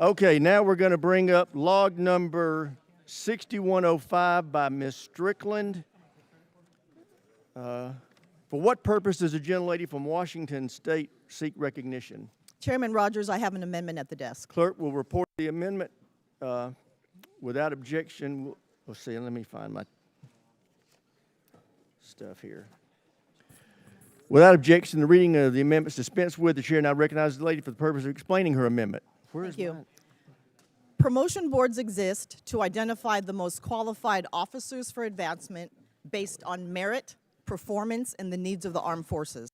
Okay, now we're going to bring up log number 6105 by Ms. Strickland. For what purpose does the gentlelady from Washington State seek recognition? Chairman Rogers, I have an amendment at the desk. Clerk will report the amendment without objection. Let's see, let me find my stuff here. Without objection, the reading of the amendment is dispensed with. The chair now recognizes the lady for the purpose of explaining her amendment. Thank you. Promotion boards exist to identify the most qualified officers for advancement based on merit, performance, and the needs of the armed forces.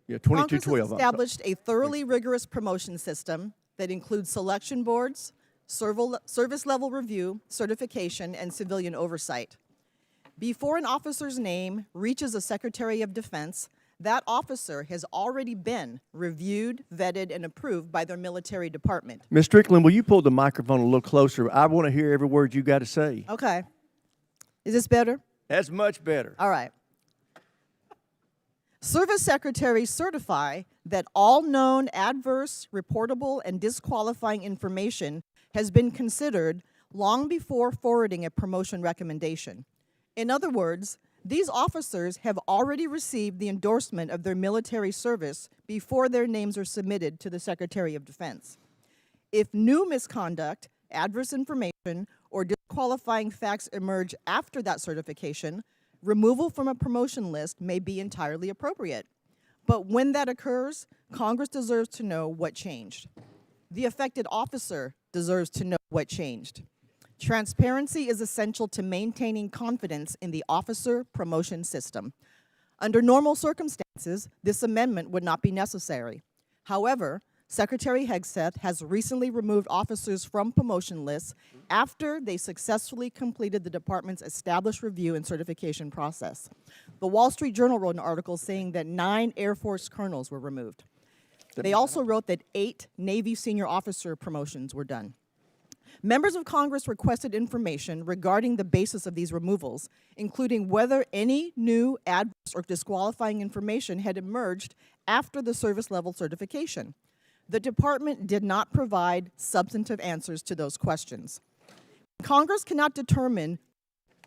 Yeah, Congress 2212. has established a thoroughly rigorous promotion system that includes selection boards, service level review, certification, and civilian oversight. Before an officer's name reaches a Secretary of Defense, that officer has already been reviewed, vetted, and approved by their military department. Ms. Strickland, will you pull the microphone a little closer? I want to hear every word you got to say. Okay. Is this better? That's much better. All right. Service secretaries certify that all known adverse, reportable, and disqualifying information has been considered long before forwarding a promotion recommendation. In other words, these officers have already received the endorsement of their military service before their names are submitted to the Secretary of Defense. If new misconduct, adverse information, or disqualifying facts emerge after that certification, removal from a promotion list may be entirely appropriate. But when that occurs, Congress deserves to know what changed. The affected officer deserves to know what changed. Transparency is essential to maintaining confidence in the officer promotion system. Under normal circumstances, this amendment would not be necessary. However, Secretary Hegseth has recently removed officers from promotion lists after they successfully completed the department's established review and certification process. The Wall Street Journal wrote an article saying that 9 Air Force colonels were removed. They also wrote that 8 Navy senior officer promotions were done. Members of Congress requested information regarding the basis of these removals, including whether any new adverse or disqualifying information had emerged after the service level certification. The department did not provide substantive answers to those questions. Congress cannot determine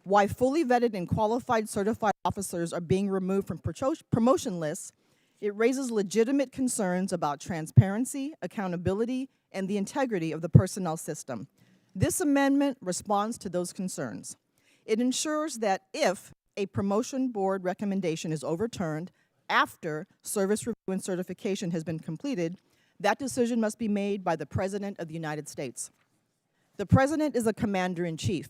why fully vetted and qualified certified officers are being removed from promotion lists. It raises legitimate concerns about transparency, accountability, and the integrity of the personnel system. This amendment responds to those concerns. It ensures that if a promotion board recommendation is overturned after service review and certification has been completed, that decision must be made by the President of the United States. The President is a commander-in-chief.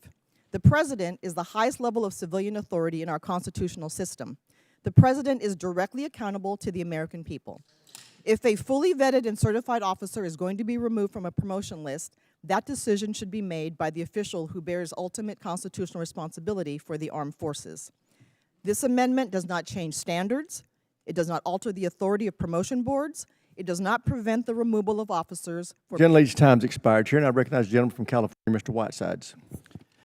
The President is the highest level of civilian authority in our constitutional system. The President is directly accountable to the American people. If a fully vetted and certified officer is going to be removed from a promotion list, that decision should be made by the official who bears ultimate constitutional responsibility for the armed forces. This amendment does not change standards. It does not alter the authority of promotion boards. It does not prevent the removal of officers. Gentlelady's time's expired. Chair, and I recognize the gentleman from California, Mr. Whitesides.